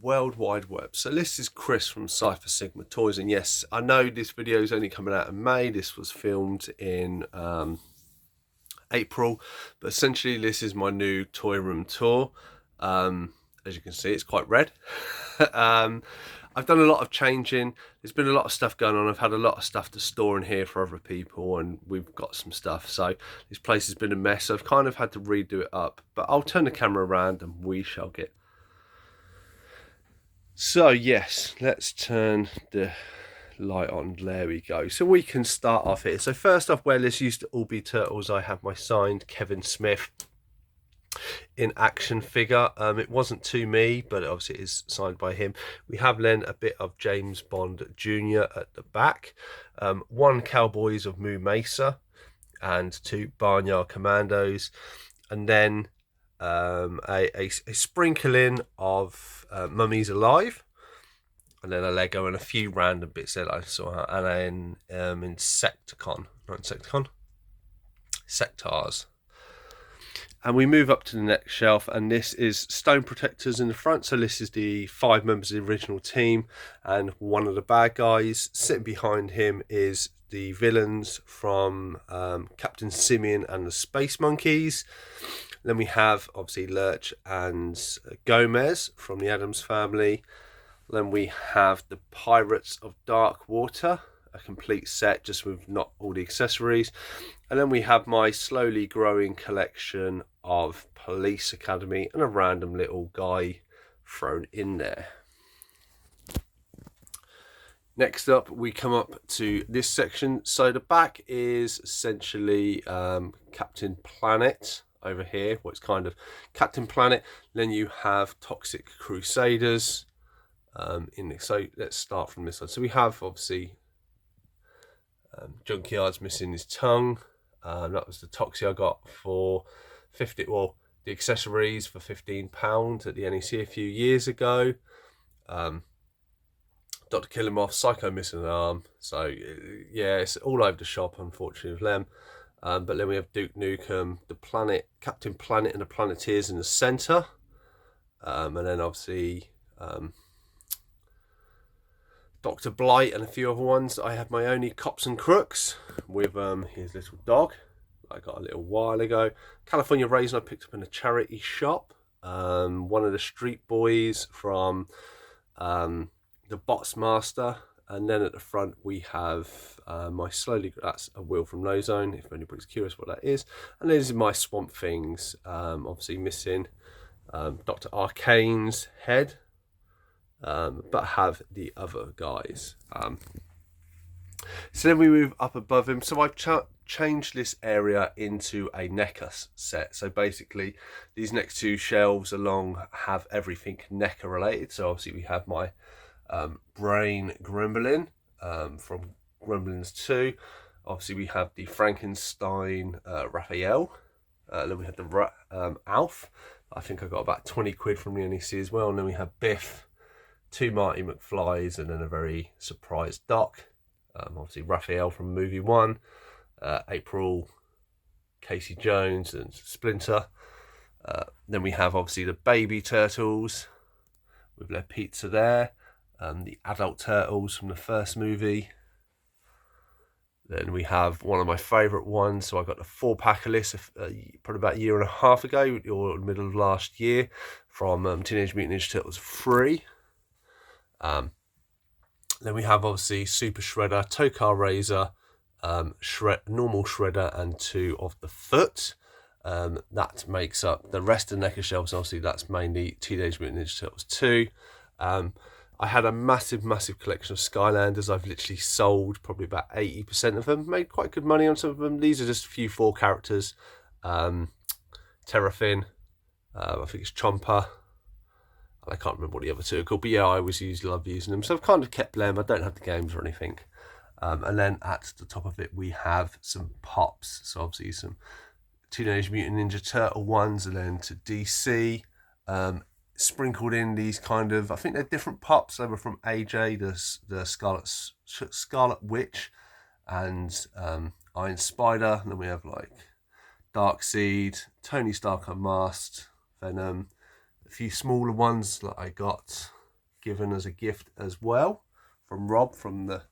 World Wide Web. So this is Chris from Cypher Sigma Toys, and yes, I know this video is only coming out in May. This was filmed in April, but essentially this is my new toy room tour. As you can see, it's quite red. I've done a lot of changing. There's been a lot of stuff going on. I've had a lot of stuff to store in here for other people, and we've got some stuff. So this place has been a mess. So I've kind of had to redo it up, but I'll turn the camera around and we shall get. So yes, let's turn the light on. There we go. So we can start off here. So first off, where this used to all be turtles, I have my signed Kevin Smith in action figure. It wasn't to me, but obviously it is signed by him. We have then a bit of James Bond Jr. at the back, one Cowboys of Moo Mesa, and two Barnyard Commandos, and then a sprinkling of Mummies Alive, and then a Lego and a few random bits that I saw, and then Insecticon, not Insecticon, Sectars. And we move up to the next shelf, and this is Stone Protectors in the front. So this is the 5 members of the original team and one of the bad guys. Sitting behind him is the villains from Captain Simeon and the Space Monkeys. Then we have obviously Lurch and Gomez from the Addams Family. Then we have the Pirates of Dark Water, a complete set just with not all the accessories. And then we have my slowly growing collection of Police Academy and a random little guy thrown in there. Next up, we come up to this section. So the back is essentially Captain Planet over here. What's kind of Captain Planet. Then you have Toxic Crusaders in this. So let's start from this side. So we have obviously Junkyard's missing his tongue. That was the Toxie I got for 50. Well, the accessories for £15 at the NECA a few years ago. Dr. Killermoth, Psycho missing an arm. So yeah, it's all over the shop, unfortunately, with them. But then we have Duke Nukem, the Planet, Captain Planet, and the Planeteers in the centre. And then obviously Dr. Blight and a few other ones. I have my only Cops and Crooks with his little dog I got a little while ago. California Raisin I picked up in a charity shop. One of the Street Boys from the Bots Master. And then at the front we have my slowly, that's a wheel from No Zone, if anybody's curious what that is. And these are my Swamp Things, obviously missing Dr. Arcane's head. But have the other guys. So then we move up above him. So I've changed this area into a NECA set. So basically these next two shelves along have everything NECA related. So obviously we have my Brain Gremlin from Gremlins 2. Obviously we have the Frankenstein Raphael. Then we have the Alf. I think I got about 20 quid from the NEC as well. And then we have Biff, 2 Marty McFlys, and then a very surprised Doc. Obviously Raphael from movie 1, April, Casey Jones and Splinter. Then we have obviously the baby turtles with their pizza there. The adult turtles from the first movie. Then we have one of my favourite ones. So I got the 4-pack of this probably about a year and a half ago, or middle of last year, from Teenage Mutant Ninja Turtles 3. Then we have obviously Super Shredder, Tokar Razor, normal Shredder, and 2 of the Foot. That makes up the rest of the NECA shelves. Obviously that's mainly Teenage Mutant Ninja Turtles 2. I had a massive collection of Skylanders. I've literally sold probably about 80% of them. Made quite good money on some of them. These are just a few 4 characters. Terrafin, I think it's Chomper. I can't remember what the other 2 are called, but yeah, I always love using them. So I've kind of kept them. I don't have the games or anything. And then at the top of it, we have some pops. So obviously some Teenage Mutant Ninja Turtle ones, and then to DC. Sprinkled in these kind of, I think they're different pops. They were from AJ, the Scarlet Witch, and Iron Spider. And then we have like Darkseid, Tony Stark Unmasked, Venom, a few smaller ones that I got given as a gift as well from Rob from the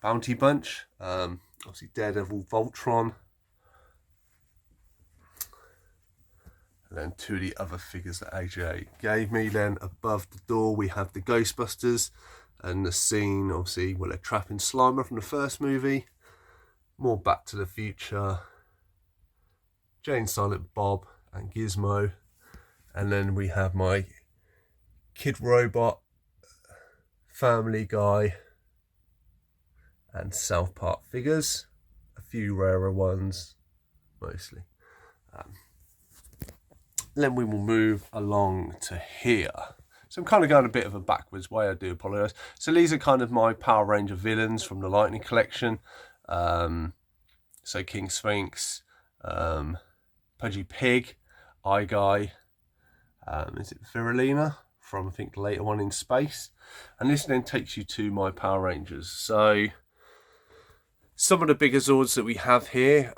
Bounty Bunch. Obviously Daredevil, Voltron, and then 2 of the other figures that AJ gave me. Then above the door we have the Ghostbusters and the scene, obviously, where they're trapping Slimer from the first movie. More Back to the Future, Jane, Silent Bob and Gizmo. And then we have my Kid Robot, Family Guy and South Park figures. A few rarer ones, mostly. Then we will move along to here. So I'm kind of going a bit of a backwards way, I do apologise. So these are kind of my Power Ranger villains from the Lightning collection. So King Sphinx, Pudgy Pig, Eye Guy, is it Virulina from, I think, later on in space. And this then takes you to my Power Rangers. So some of the bigger Zords that we have here,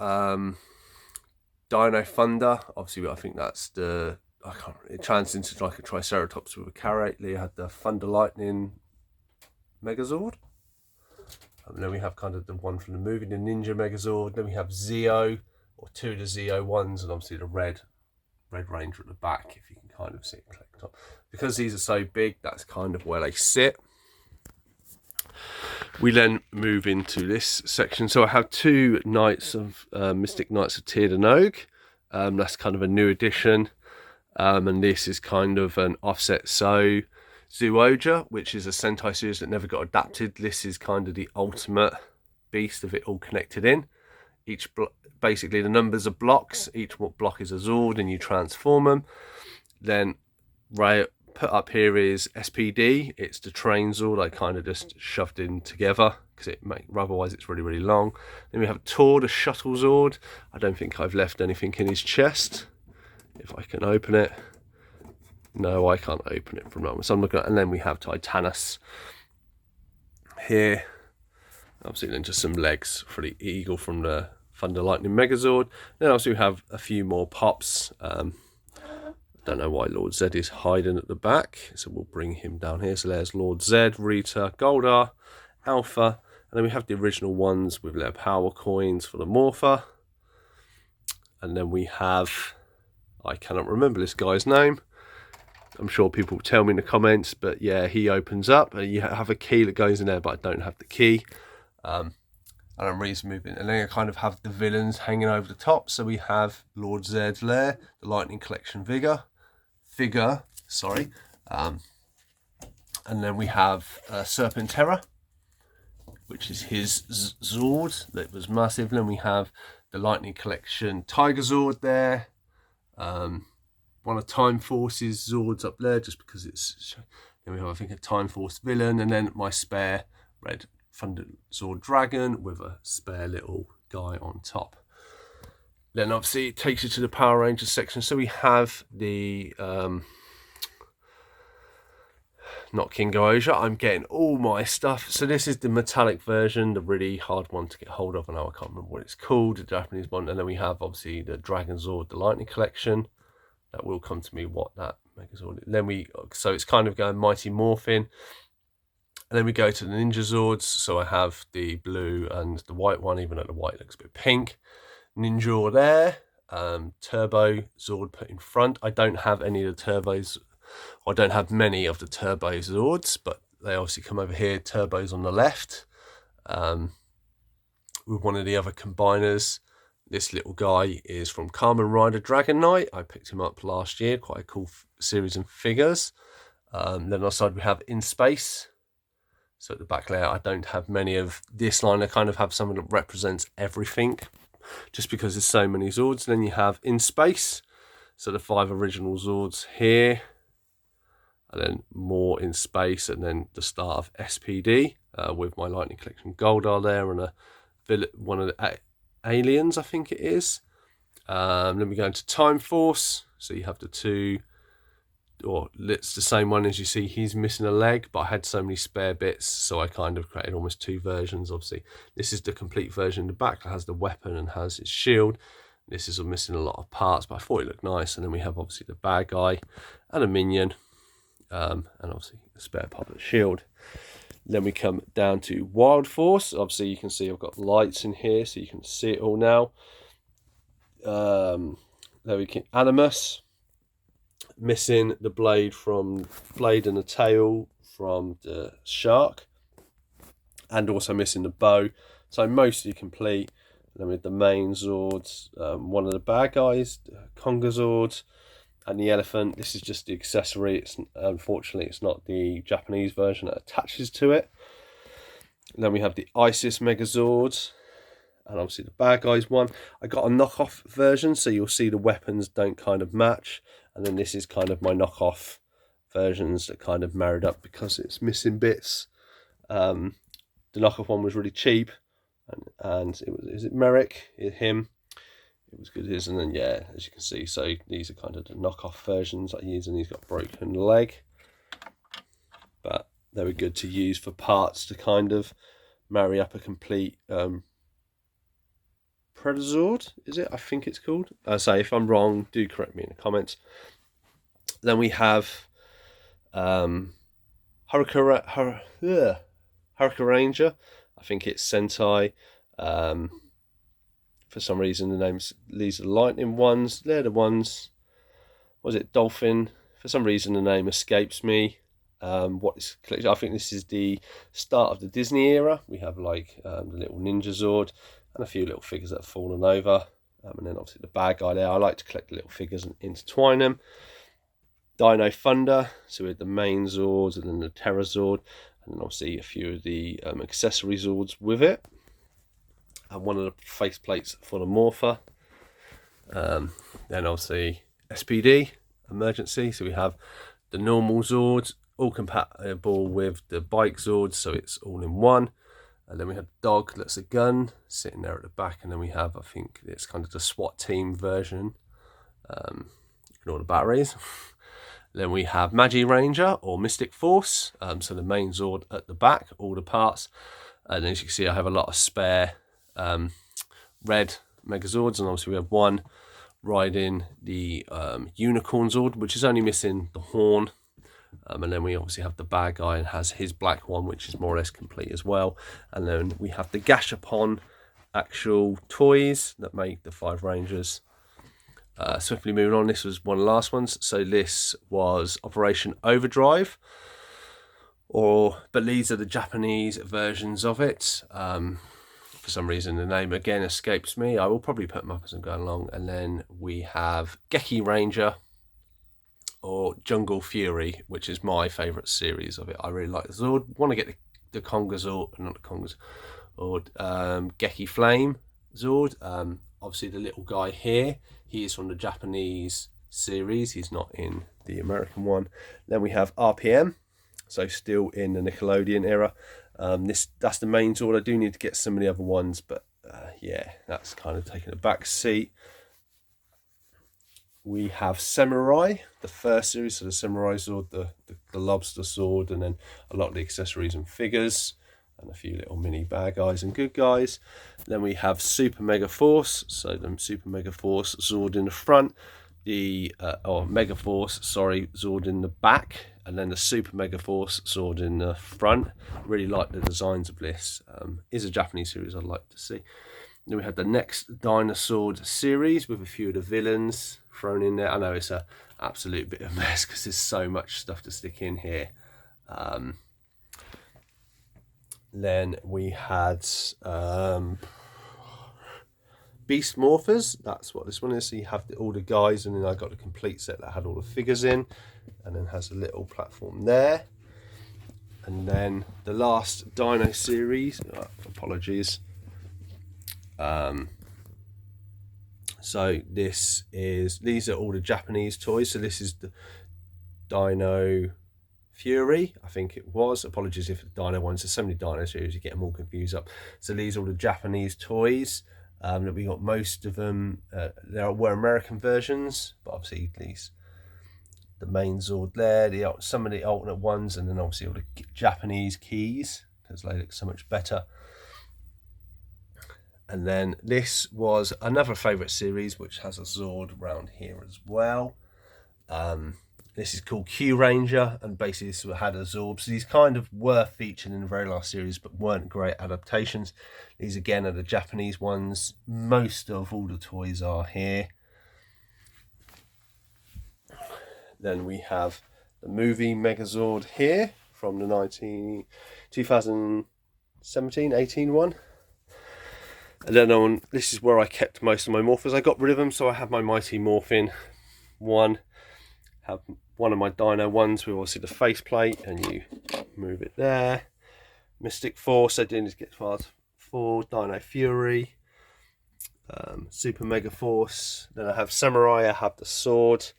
Dino Thunder, obviously I think that's the, it turns into like a Triceratops with a carrot. They had the Thunder Lightning Megazord. And then we have kind of the one from the movie, the Ninja Megazord. Then we have Zeo, or 2 of the Zeo ones, and obviously the Red Ranger at the back, if you can kind of see it clicked on. Because these are so big, that's kind of where they sit. We then move into this section. So I have 2 Knights of Mystic Knights of Tyr and Og. That's kind of a new addition. And this is kind of an offset. So Zooja, which is a Sentai series that never got adapted. This is kind of the ultimate beast of it all connected in. Basically the numbers are blocks. Each block is a Zord and you transform them. Then put up here is SPD. It's the train Zord. I kind of just shoved in together because otherwise it's really, really long. Then we have Tor, the shuttle Zord. I don't think I've left anything in his chest. If I can open it. No, I can't open it from now. So I'm looking at, and then we have Titanus here. Obviously then just some legs for the eagle from the Thunder Lightning Megazord. Then also we have a few more pops. Don't know why Lord Zed is hiding at the back, so we'll bring him down here. So there's Lord Zed, Rita, Goldar, Alpha, and then we have the original ones with their power coins for the Morpher. And then we have, I cannot remember this guy's name. I'm sure people will tell me in the comments, but yeah, he opens up and you have a key that goes in there, but I don't have the key. And I'm moving, and then I kind of have the villains hanging over the top. So we have Lord Zed's Lair, the Lightning Collection figure, and then we have Serpentera, which is his Zord that was massive. Then we have the Lightning Collection Tiger Zord there. One of Time Force's Zords up there, just because it's. Then we have, I think, a Time Force villain, and then my spare Red Thunder Zord Dragon with a spare little guy on top. Then obviously it takes you to the Power Rangers section. So we have the not King Goja. I'm getting all my stuff. So this is the metallic version, the really hard one to get hold of. I know I can't remember what it's called, the Japanese one. And then we have obviously the Dragon Zord, the Lightning Collection. That will come to me what that Megazord is. Then so it's kind of going Mighty Morphin. And then we go to the Ninja Zords. So I have the blue and the white one, even though the white looks a bit pink. Ninja there. Turbo Zord put in front. I don't have any of the turbos. I don't have many of the Turbo Zords, but they obviously come over here. Turbo's on the left. With one of the other combiners. This little guy is from Kamen Rider Dragon Knight. I picked him up last year. Quite a cool series of figures. Then on the side we have In Space. So at the back layer, I don't have many of this line. I kind of have something that represents everything, just because there's so many Zords. Then you have In Space. So the 5 original Zords here. And then more In Space. And then the start of SPD with my Lightning Collection Goldar there. And one of the Aliens, I think it is. Then we go into Time Force. So you have the 2, or it's the same one as you see. He's missing a leg, but I had so many spare bits, so I kind of created almost 2 versions. Obviously, this is the complete version in the back that has the weapon and has its shield. This is missing a lot of parts, but I thought it looked nice. And then we have obviously the bad guy and a minion. and obviously the spare part of the shield. Then we come down to Wild Force. Obviously you can see I've got lights in here so you can see it all now. There we can Animus, missing the blade and the tail from the shark, and also missing the bow, so mostly complete. And then with the main Zords, one of the bad guys, Megazord, and the elephant. This is just the accessory. It's unfortunately it's not the Japanese version that attaches to it. And then we have the Isis Megazord, and obviously the bad guys one. I got a knockoff version, so you'll see the weapons don't kind of match, and then this is kind of my knockoff versions that kind of married up because it's missing bits. The knockoff one was really cheap, and it was, is it Merrick? Him. It was good, and then yeah, as you can see, so these are kind of the knockoff versions I use, and he's got a broken leg, but they were good to use for parts to kind of marry up a complete Megazord, is it? I think it's called. So if I'm wrong, do correct me in the comments. Then we have Hurricane Ranger. I think it's Sentai. For some reason, the names, these are the lightning ones. They're the ones. Was it Dolphin? For some reason, the name escapes me. What is collection? I think this is the start of the Disney era. We have like the little Ninja Zord and a few little figures that have fallen over. And then obviously the bad guy there. I like to collect the little figures and intertwine them. Dino Thunder. So we had the main Zords and then the Terror Zord. And then obviously a few of the accessory Zords with it. And one of the face plates for the Morpher. Then obviously SPD, emergency. So we have the normal Zords, all compatible with the bike Zords, so it's all in one. And then we have the dog that's a gun sitting there at the back. And then we have, I think it's kind of the SWAT team version. Ignore the batteries. Then we have Magi Ranger or Mystic Force. So the main Zord at the back, all the parts. And as you can see, I have a lot of spare red Megazords, and obviously we have one riding the Unicorn Zord, which is only missing the horn. And then we obviously have the bad guy and has his black one, which is more or less complete as well. And then we have the Gashapon actual toys that make the 5 Rangers. Swiftly moving on, this was one of the last ones. So this was Operation Overdrive, but these are the Japanese versions of it. For some reason the name again escapes me. I will probably put them up as I'm going along. And then we have Geki Ranger or Jungle Fury, which is my favourite series of it. I really like the Zord. Want to get the Conga Zord, not the Congas, or Geki Flame Zord. Obviously the little guy here, he is from the Japanese series. He's not in the American one. Then we have RPM, so still in the Nickelodeon era. That's the main Zord. I do need to get some of the other ones, but yeah, that's kind of taking a back seat. We have Samurai, the first series, so the Samurai Zord, the lobster sword, and then a lot of the accessories and figures, and a few little mini bad guys and good guys. Then we have Super Mega Force, so the Super Mega Force Zord in the front, the Mega Force, sorry, Zord in the back, and then the Super Mega Force Zord in the front. Really like the designs of this. Is a Japanese series I'd like to see. Then we had the next Dinosaur series with a few of the villains thrown in there. I know it's an absolute bit of a mess because there's so much stuff to stick in here. Then we had Beast Morphers. That's what this one is. So you have all the guys, and then I got the complete set that had all the figures in, and then has a little platform there. And then the last Dino series, apologies. So these are all the Japanese toys. So this is the Dino Fury, I think it was. Apologies if the Dino ones, there's so many Dino series, you get them all confused up. So these are all the Japanese toys that we got. Most of them, there were American versions, but obviously the main Zord there, some of the alternate ones, and then obviously all the Japanese keys because they look so much better. And then this was another favourite series, which has a Zord around here as well. This is called Q Ranger, and basically this had a Zorb. So these kind of were featured in the very last series, but weren't great adaptations. These again are the Japanese ones. Most of all the toys are here. Then we have the movie Megazord here from the 2017-18 one. And then this is where I kept most of my morphers. I got rid of them, so I have my Mighty Morphin one. Have one of my Dino ones with obviously the faceplate, and you move it there. Mystic Force, I didn't get fast 4, Dino Fury, Super Mega Force. Then I have Samurai, I have the sword,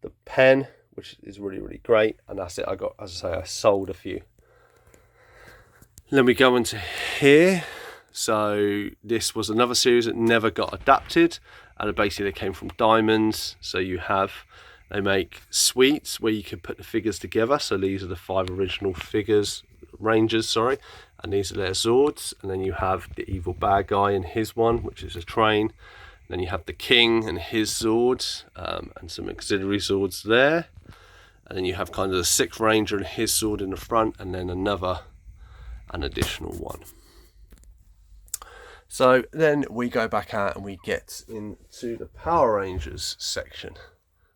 the pen, which is really, really great, and that's it. I got, as I say, I sold a few. Then we go into here. So this was another series that never got adapted, and basically they came from Diamonds. So you have, they make suites where you can put the figures together. So these are the 5 original figures, Rangers, sorry, and these are their Zords. And then you have the evil bad guy and his one, which is a train. Then you have the King and his Zords, and some auxiliary Zords there. And then you have kind of the 6th Ranger and his sword in the front, and then an additional one. So then we go back out and we get into the Power Rangers section.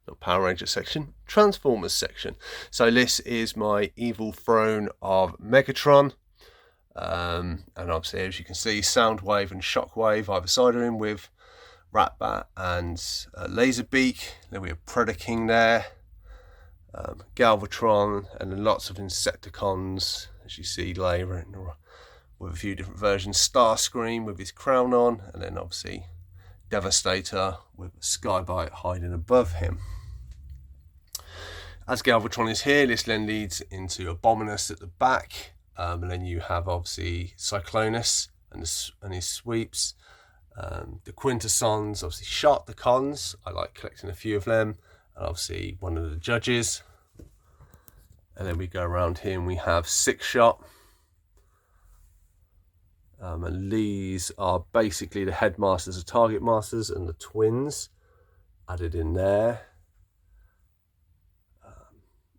Not Power Rangers section, Transformers section. So this is my evil throne of Megatron. And obviously, as you can see, Soundwave and Shockwave either side of him with Ratbat and Laserbeak. Then we have Predator King there. Galvatron, and then lots of Insecticons, as you see later, with a few different versions. Starscream with his crown on, and then obviously Devastator with Skybite hiding above him. As Galvatron is here, this then leads into Abominus at the back, and then you have obviously Cyclonus and his sweeps. The Quintessons, obviously Sharkticons, I like collecting a few of them, and obviously one of the judges. And then we go around here and we have Six Shot. And these are basically the headmasters of Target Masters and the twins added in there.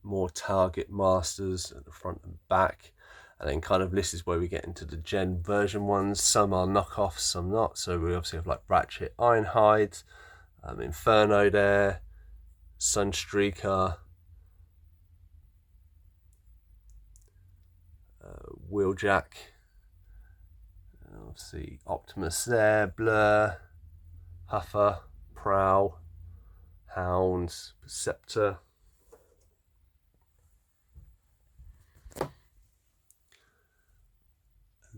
More Target Masters at the front and back. And then kind of this is where we get into the Gen version ones. Some are knockoffs, some not. So we obviously have like Ratchet, Ironhide, Inferno there, Sunstreaker, Wheeljack, and obviously Optimus there, Blur, Huffer, Prowl, Hounds, Perceptor. And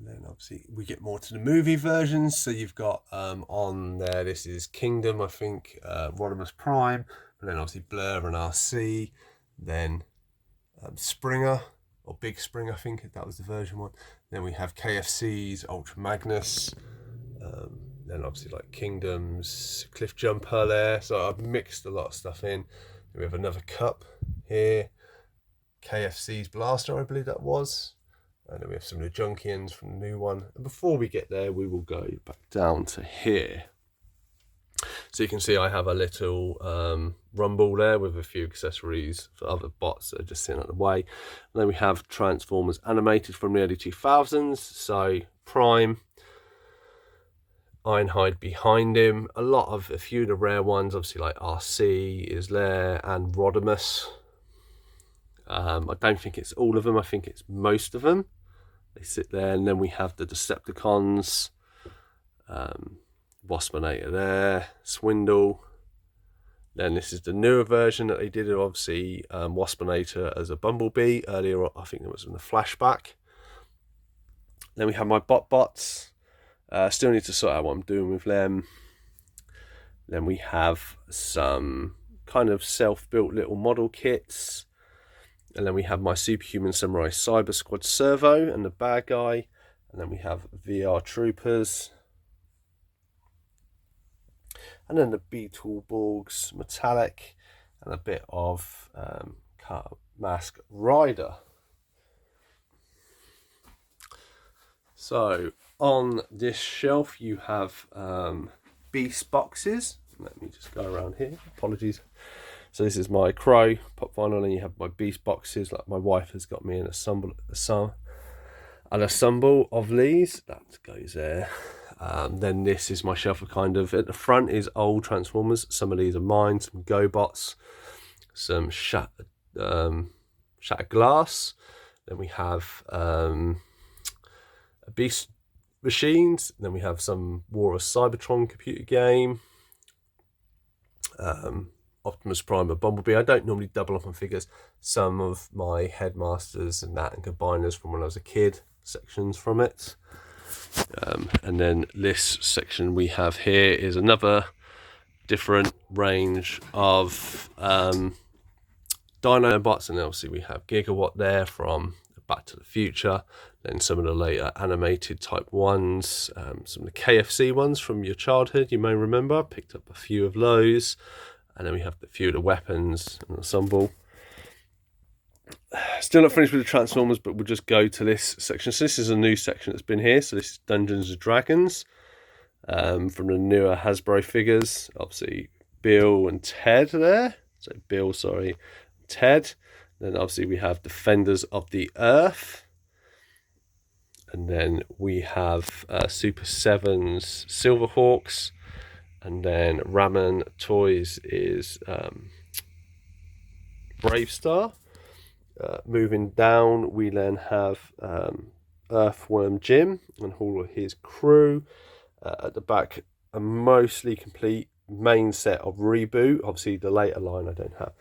then obviously we get more to the movie versions. So you've got on there, this is Kingdom, I think, Rodimus Prime, and then obviously Blur and RC, then Springer, or Big Spring, I think that was the version one. Then we have KFC's Ultra Magnus, then obviously like Kingdoms, Cliff Jumper there. So I've mixed a lot of stuff in. Then we have another cup here, KFC's Blaster, I believe that was. And then we have some of the Junkians from the new one. And before we get there, we will go back down to here. So you can see I have a little rumble there with a few accessories for other bots that are just sitting out of the way. And then we have Transformers animated from the early 2000s. So Prime, Ironhide behind him. A few of the rare ones, obviously like RC is there, and Rodimus. I don't think it's all of them. I think it's most of them. They sit there. And then we have the Decepticons. Waspinator there, Swindle. Then this is the newer version that they did of obviously Waspinator as a Bumblebee. Earlier, I think it was in the flashback. Then we have my bots. Still need to sort out what I'm doing with them. Then we have some kind of self-built little model kits. And then we have my Superhuman Samurai Cyber Squad Servo and the bad guy. And then we have VR Troopers. And then the Beetleborgs Metallic, and a bit of Mask Rider. So on this shelf you have Beast boxes. Let me just go around here. Apologies So this is my Crow pop vinyl, and you have my Beast boxes. Like my wife has got me an ensemble of these. That goes there. Then this is my shelf of kind of, at the front is old Transformers. Some of these are mine, some GoBots, some shattered glass. Then we have Beast machines. Then we have some War of Cybertron computer game. Optimus Prime and Bumblebee. I don't normally double up on figures. Some of my Headmasters and that and combiners from when I was a kid, sections from it. And then this section we have here is another different range of Dinobots, and obviously we have Gigawatt there from Back to the Future, then some of the later animated type ones, some of the KFC ones from your childhood, you may remember. Picked up a few of those, and then we have a few of the weapons and ensemble. Still not finished with the Transformers, but we'll just go to this section. So this is a new section that's been here. So this is Dungeons and Dragons, from the newer Hasbro figures. Obviously Bill and Ted there. So Bill, sorry, Ted. Then obviously we have Defenders of the Earth. And then we have Super Sevens Silverhawks. And then Ramen Toys is Bravestar. Moving down, we then have Earthworm Jim and all of his crew. At the back, a mostly complete main set of Reboot. Obviously, the later line I don't have.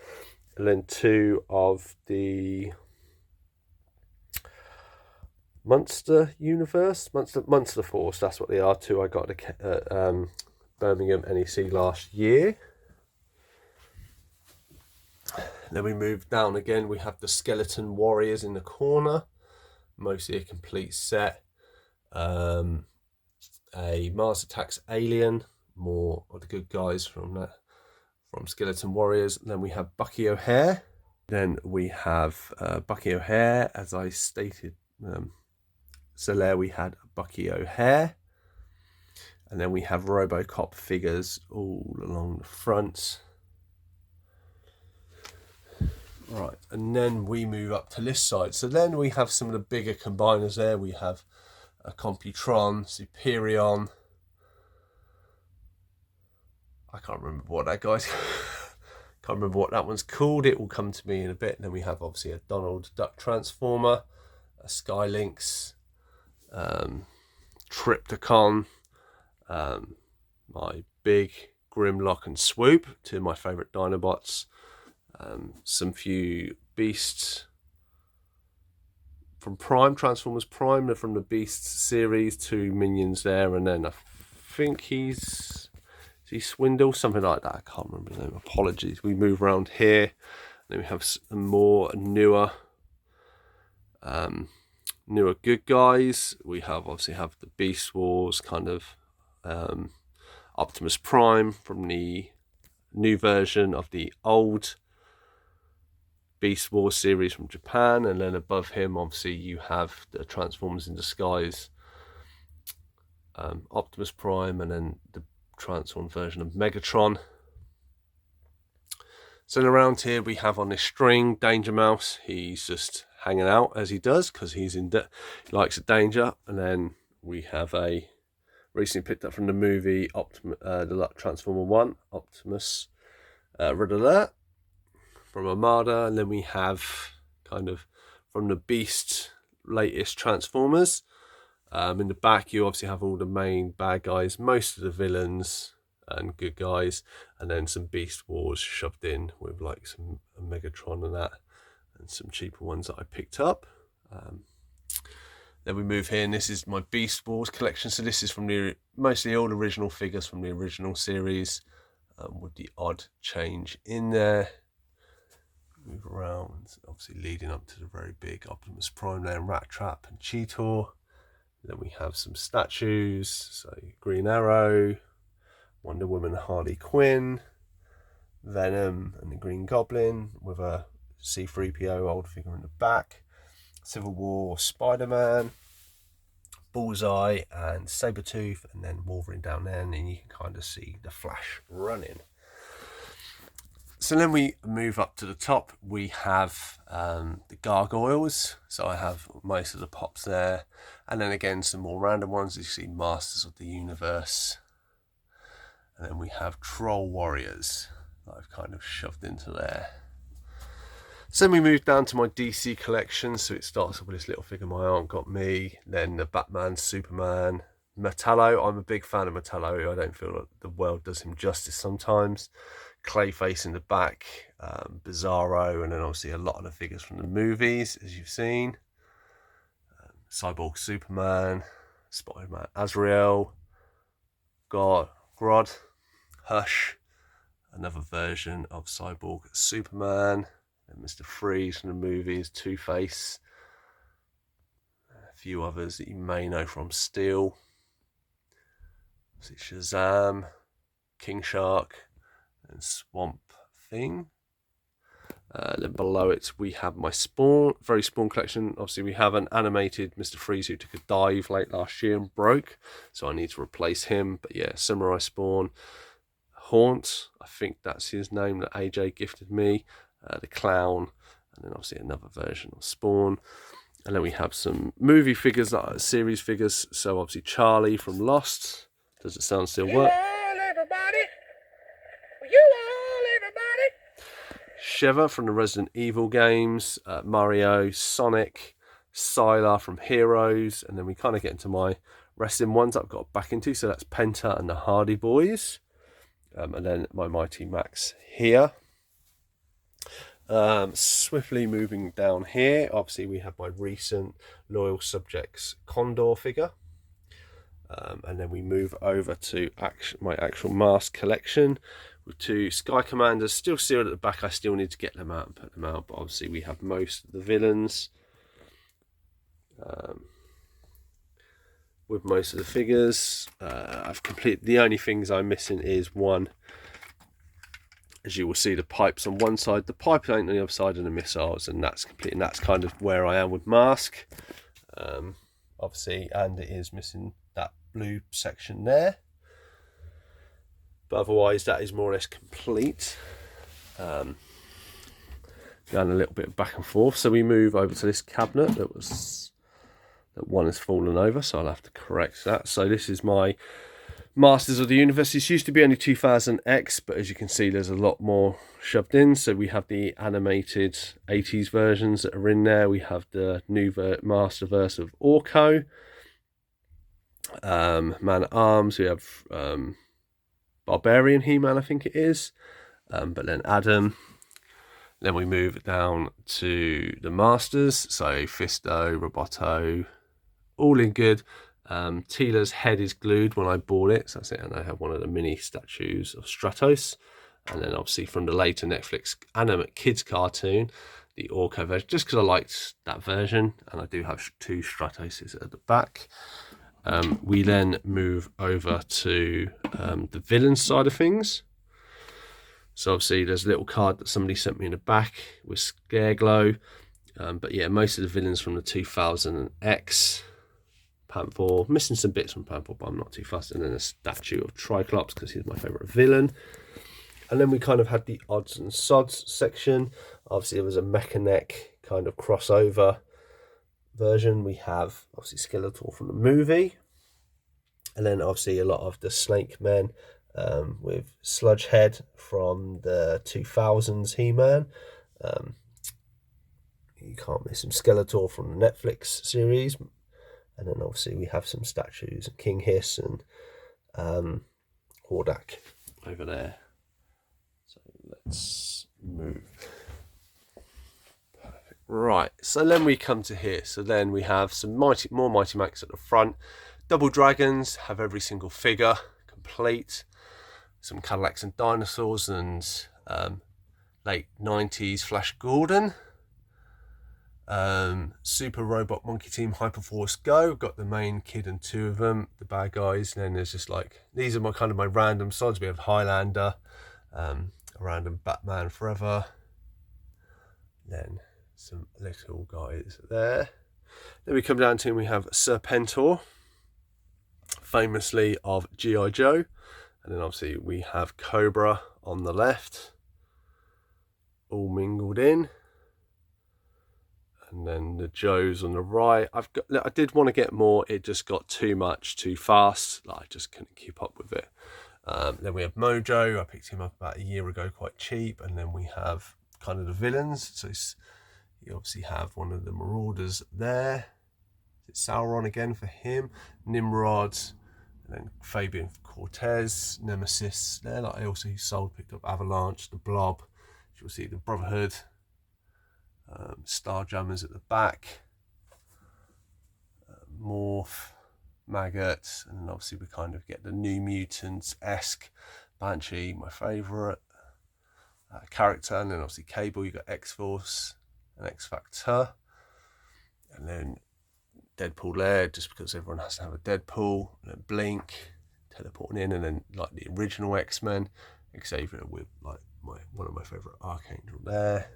And then two of the Monster Universe, Monster Force. That's what they are. Two I got at Birmingham NEC last year. Then we move down again. We have the Skeleton Warriors in the corner, mostly a complete set. A Mars Attacks Alien, more of the good guys from Skeleton Warriors. Then we have Bucky O'Hare. Then we have Bucky O'Hare, as I stated. So there we had Bucky O'Hare. And then we have RoboCop figures all along the front. Right, and then we move up to this side. So then we have some of the bigger combiners there. We have a Computron, Superion. I can't remember what that guy's can't remember what that one's called. It will come to me in a bit. And then we have obviously a Donald Duck Transformer, a Skylynx, Triptychon, my big Grimlock and Swoop, two of my favourite Dinobots. Some few Beasts from Prime, Transformers Prime. They're from the Beasts series, two Minions there, and then I think is he Swindle, something like that. I can't remember the name. Apologies. We move around here. Then we have some more newer good guys. We have obviously have the Beast Wars kind of Optimus Prime from the new version of the old Beast Wars series from Japan, and then above him obviously you have the Transformers in Disguise, Optimus Prime, and then the transformed version of Megatron. So around here we have on this string Danger Mouse. He's just hanging out as he does because he likes a danger. And then we have a recently picked up from the movie the Transformer 1 Optimus Red Alert from Armada. And then we have kind of from the Beast latest Transformers. In the back you obviously have all the main bad guys, most of the villains and good guys, and then some Beast Wars shoved in with like some Megatron and that, and some cheaper ones that I picked up. Then we move here, and this is my Beast Wars collection. So this is from mostly all original figures from the original series, with the odd change in there. Move around, obviously leading up to the very big Optimus Prime there, and Rat Trap and Cheetor. Then we have some statues, so Green Arrow, Wonder Woman, Harley Quinn, Venom and the Green Goblin with a C-3PO old figure in the back, Civil War, Spider-Man, Bullseye and Sabretooth, and then Wolverine down there, and then you can kind of see the Flash running. so then we move up to the top. We have the gargoyles. So I have most of the pops there. And then again, some more random ones. You see Masters of the Universe. And then we have Troll Warriors that I've kind of shoved into there. So then we move down to my DC collection. So it starts off with this little figure, My Aunt Got Me. Then the Batman, Superman, Metallo. I'm a big fan of Metallo. I don't feel like the world does him justice sometimes. Clayface in the back, Bizarro, and then obviously a lot of the figures from the movies, as you've seen. Cyborg Superman, Spider-Man Azrael, Grodd, Hush, another version of Cyborg Superman, and Mr. Freeze from the movies, Two-Face, a few others that you may know from Steel, Shazam, King Shark, and Swamp Thing. Then below it we have my Spawn, very Spawn collection. Obviously we have an animated Mr. Freeze who took a dive late last year and broke, so I need to replace him. But yeah, Samurai Spawn, Haunt, I think that's his name that AJ gifted me, the Clown, and then obviously another version of Spawn. And then we have some movie figures that are series figures. So obviously Charlie from Lost. Does it sound still work? Sheva from the Resident Evil games, Mario, Sonic, Sylar from Heroes, and then we kind of get into my wrestling ones I've got back into, so that's Penta and the Hardy Boys, and then my Mighty Max here. Swiftly moving down here, obviously we have my recent Loyal Subjects Condor figure, and then we move over to my actual mask collection with two Sky Commanders still sealed at the back. I still need to get them out and put them out, but obviously we have most of the villains with most of the figures. I've completed, the only things I'm missing is one, as you will see, the pipes on one side, the pipe ain't on the other side, and the missiles, and that's complete, and that's kind of where I am with mask, obviously, and it is missing that blue section there. But otherwise, that is more or less complete. Going a little bit back and forth. So we move over to this cabinet that one has fallen over, so I'll have to correct that. So this is my Masters of the Universe. This used to be only 2000X, but as you can see, there's a lot more shoved in. So we have the animated 80s versions that are in there. We have the new Masterverse of Orko, Man at Arms. We have Barbarian He-Man, I think it is, but then Adam. Then we move down to the Masters, so Fisto, Roboto, all in good. Teela's head is glued when I bought it, so that's it. And I have one of the mini statues of Stratos, and then obviously from the later Netflix animate kids cartoon, the Orko version, just because I liked that version, and I do have two Stratoses at the back. We then move over to the villain side of things. So obviously there's a little card that somebody sent me in the back with Scareglow. But yeah, most of the villains from the 2000X. Panther, missing some bits from Panther, but I'm not too fussed. And then a statue of Triclops, because he's my favourite villain. And then we kind of had the odds and sods section. Obviously there was a Mechanic kind of crossover version. We have obviously Skeletor from the movie, and then obviously a lot of the Snake Men, with Sludgehead from the 2000s He-Man. You can't miss him. Skeletor from the Netflix series, and then obviously we have some statues, King Hiss and Hordak over there. So let's move. Right, so then we come to here. So then we have some more Mighty Max at the front. Double Dragons, have every single figure complete. Some Cadillacs and Dinosaurs and late 90s Flash Gordon. Super Robot Monkey Team Hyperforce Go. Got the main kid and two of them, the bad guys. And then there's just like, these are my kind of my random sides. We have Highlander, a random Batman Forever. Then some little guys there. Then we come down to, and we have Serpentor, famously of G.I. Joe, and then obviously we have Cobra on the left, all mingled in. And then the Joes on the right. I did want to get more. It just got too much too fast. Like, I just couldn't keep up with it. Then we have Mojo. I picked him up about a year ago, quite cheap. And then we have kind of the villains. So you obviously have one of the Marauders there. It's Sauron again for him. Nimrod. And then Fabian Cortez. Nemesis there. Like I also picked up Avalanche, the Blob. You'll see the Brotherhood. Starjammers at the back, Morph, Maggot, and then obviously we kind of get the New Mutants-esque Banshee, my favourite character, and then obviously Cable, you got X-Force and X-Factor, and then Deadpool there, just because everyone has to have a Deadpool, and then Blink, teleporting in, and then like the original X-Men, Xavier with like one of my favourite Archangel there.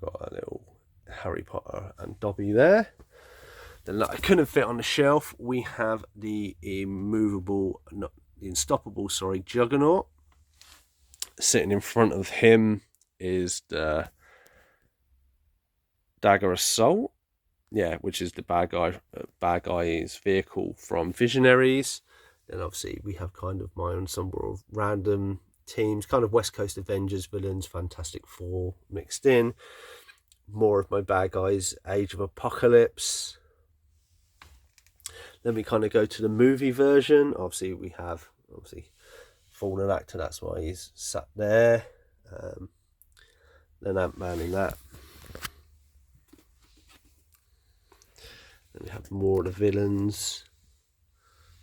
Got a little Harry Potter and Dobby there. Then that I couldn't fit on the shelf, we have the unstoppable, Juggernaut. Sitting in front of him is the Dagger Assault, which is the bad guy's vehicle from Visionaries. Then obviously we have kind of my ensemble of random teams, kind of West Coast Avengers villains, Fantastic Four mixed in. More of my bad guys, Age of Apocalypse. Then we kind of go to the movie version. Obviously we have fallen actor, that's why he's sat there. Then Ant-Man in that. Then we have more of the villains.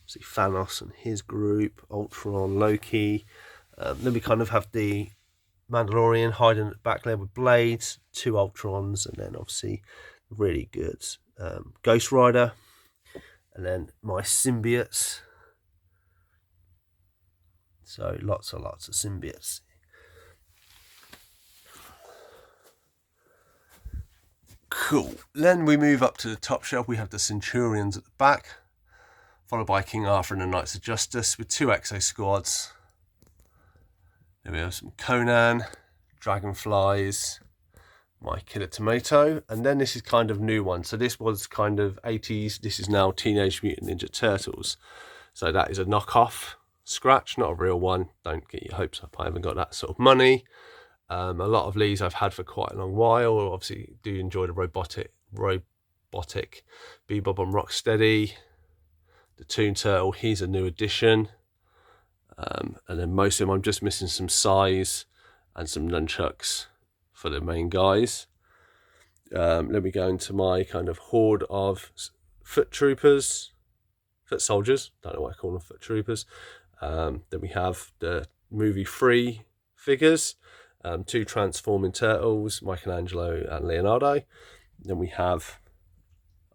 Obviously Thanos and his group, Ultron, Loki. Then we kind of have the Mandalorian hiding at the back there with blades, 2 Ultrons, and then obviously really good Ghost Rider, and then my symbiotes. So lots of symbiotes. Cool. Then we move up to the top shelf. We have the Centurions at the back, followed by King Arthur and the Knights of Justice with 2 Exo Squads. Then we have some Conan, Dragonflies, my Killer Tomato, and then this is kind of new one. So this was kind of 80s. This is now Teenage Mutant Ninja Turtles. So that is a knockoff scratch, not a real one. Don't get your hopes up. I haven't got that sort of money. A lot of these I've had for quite a long while. Obviously, do enjoy the robotic Bebop and Rocksteady. The Toon Turtle, he's a new addition. And then most of them, I'm just missing some size and some nunchucks for the main guys. Let me go into my kind of horde of foot soldiers. Don't know why I call them foot troopers. Then we have the movie 3 figures, 2 transforming turtles, Michelangelo and Leonardo. Then we have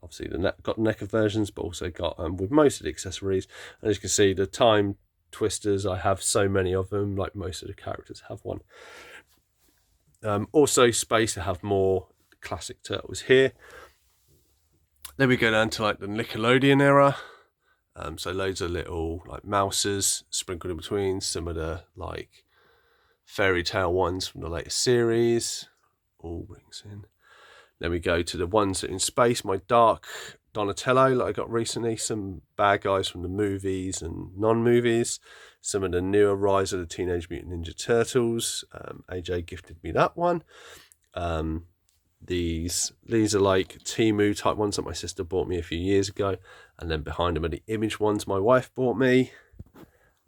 obviously got NECA versions, but also got with most of the accessories. And as you can see, the time twisters, I have so many of them, like most of the characters have one. Also space to have more classic turtles here. Then we go down to like the Nickelodeon era. So loads of little like mouses sprinkled in between, some of the like fairy tale ones from the latest series, all brings in. Then we go to the ones that are in space, my Dark Donatello that I got recently, some bad guys from the movies and non-movies, some of the newer Rise of the Teenage Mutant Ninja Turtles. AJ gifted me that one. These are like Temu type ones that my sister bought me a few years ago, and then behind them are the Image ones my wife bought me.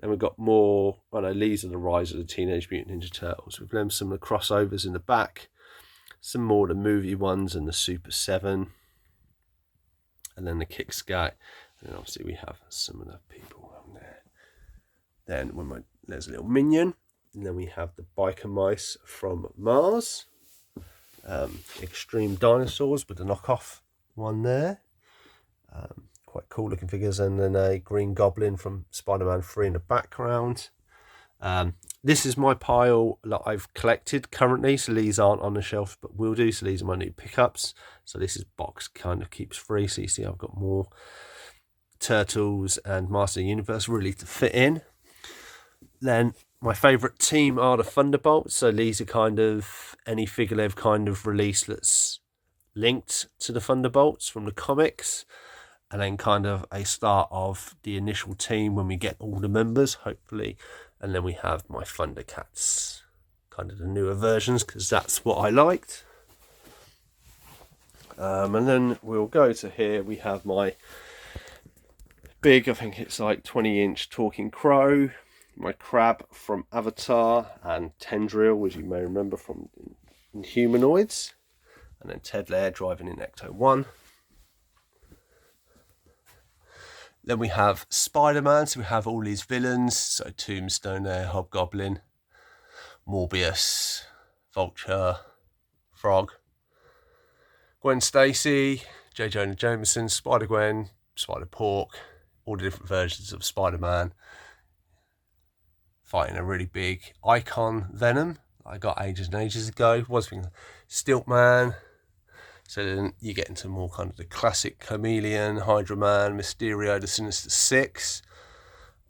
Then we've got more, these are the Rise of the Teenage Mutant Ninja Turtles. We've done some of the crossovers in the back, some more of the movie ones and the Super 7. And then the Kick Scat, and then obviously we have some of the people on there. Then there's a little minion, and then we have the biker mice from Mars, Extreme Dinosaurs with the knockoff one there, quite cool looking figures, and then a Green Goblin from Spider-Man 3 in the background. This is my pile that I've collected currently, so these aren't on the shelf, but will do. So these are my new pickups. So this is box kind of keeps free. So you see I've got more Turtles and Master of the Universe really to fit in. Then My favourite team are the Thunderbolts. So these are kind of any figure they've kind of released that's linked to the Thunderbolts from the comics. And then kind of a start of the initial team when we get all the members, hopefully. And then we have my Thundercats, kind of the newer versions, because that's what I liked. And then we'll go to here. We have my big, I think it's like 20-inch Talking Crow, my Crab from Avatar, and Tendril, as you may remember from Humanoids. And then Ted Laird driving in Ecto 1. Then we have Spider-Man, so we have all these villains, so Tombstone there, Hobgoblin, Morbius, Vulture, Frog, Gwen Stacy, J. Jonah Jameson, Spider-Gwen, Spider-Pork, all the different versions of Spider-Man, fighting a really big icon Venom I got ages and ages ago. Was thinking Stiltman. So then you get into more kind of the classic Chameleon, Hydra Man, Mysterio, the Sinister Six.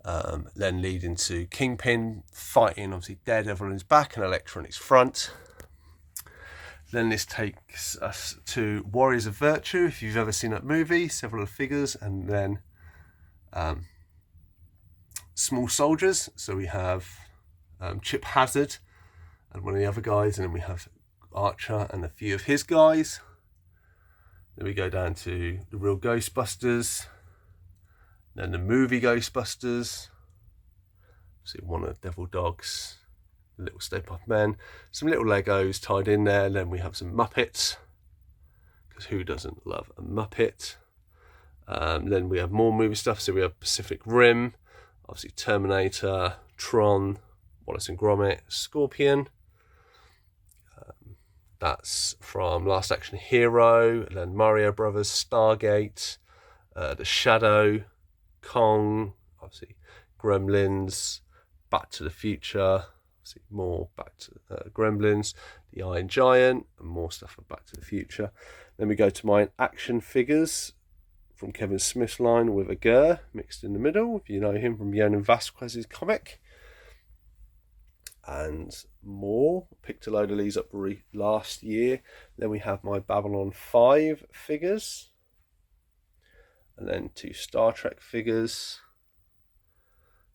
Then leading to Kingpin fighting obviously Daredevil on his back and Elektra on his front. Then this takes us to Warriors of Virtue, if you've ever seen that movie, several of the figures, and then Small Soldiers. So we have Chip Hazard and one of the other guys, and then we have Archer and a few of his guys. Then we go down to the real Ghostbusters, then the movie Ghostbusters, see one of the Devil Dogs, the little Stay Puft Men, some little Legos tied in there. Then we have some Muppets, because who doesn't love a Muppet? Then we have more movie stuff, so we have Pacific Rim, obviously Terminator, Tron, Wallace and Gromit, Scorpion. That's from Last Action Hero, and then Mario Brothers, Stargate, The Shadow, Kong, obviously Gremlins, Back to the Future, obviously more Back to Gremlins, The Iron Giant, and more stuff for Back to the Future. Then we go to my action figures from Kevin Smith's line with a Gur mixed in the middle, if you know him from Yonan Vasquez's comic. And more. Picked a load of these up last year. Then we have my Babylon 5 figures. And then 2 Star Trek figures.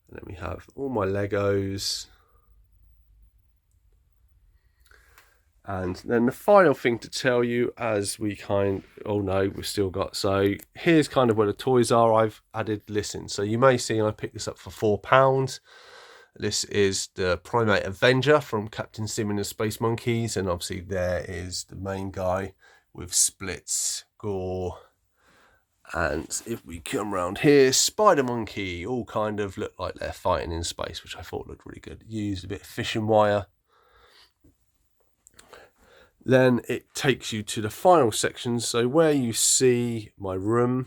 And then we have all my Legos. And then the final thing to tell you, as we we've still got, so here's kind of where the toys are. I've added this in. So you may see I picked this up for £4. This is the Primate Avenger from Captain Sim and the Space Monkeys, and obviously there is the main guy with Splits, Gore, and if we come around here, Spider Monkey, all kind of look like they're fighting in space, which I thought looked really good. Used a bit of fishing wire. Then it takes you to the final section, so where you see my room,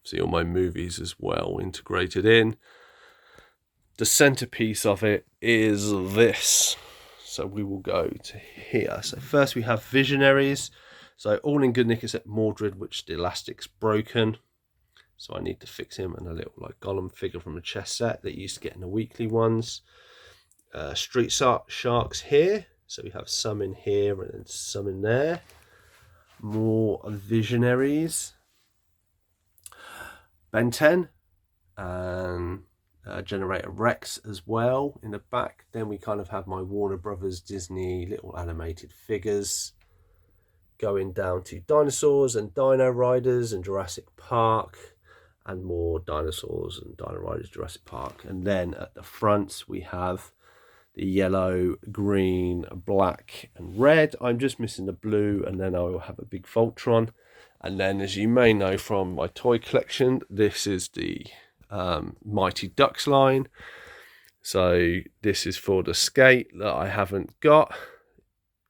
obviously all my movies as well integrated in. The centerpiece of it is this. So we will go to here. So first we have Visionaries. So all in good nick except Mordred, which the elastic's broken. So I need to fix him, and a little like Gollum figure from the chess set that you used to get in the weekly ones. Street Sharks here. So we have some in here and then some in there. More Visionaries. Ben 10 and Generator Rex as well in the back. Then we kind of have my Warner Brothers Disney little animated figures, going down to dinosaurs and Dino Riders and Jurassic Park, and more dinosaurs and Dino Riders Jurassic Park. And then at the front we have the yellow, green, black and red. I'm just missing the blue, and then I will have a big Voltron. And then, as you may know from my toy collection, this is the Mighty Ducks line. So this is for the skate that I haven't got.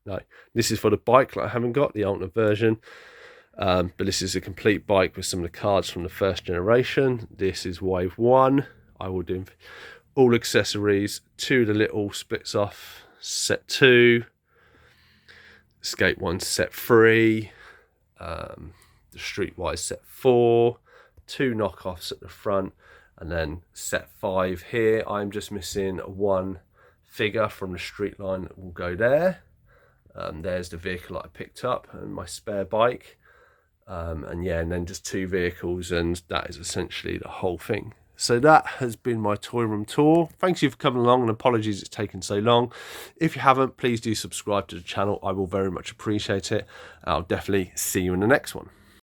No, this is for the bike that I haven't got, the alternate version. But this is a complete bike with some of the cards from the first generation. This is wave 1. I will do all accessories to the little splits off set 2, skate 1 set 3, the streetwise set 4, 2 knockoffs at the front, And then set 5 here, I'm just missing one figure from the street line that will go there. There's the vehicle that I picked up and my spare bike. And yeah, and then just 2 vehicles, and that is essentially the whole thing. So that has been my toy room tour. Thanks you for coming along, and apologies it's taken so long. If you haven't, please do subscribe to the channel. I will very much appreciate it. I'll definitely see you in the next one.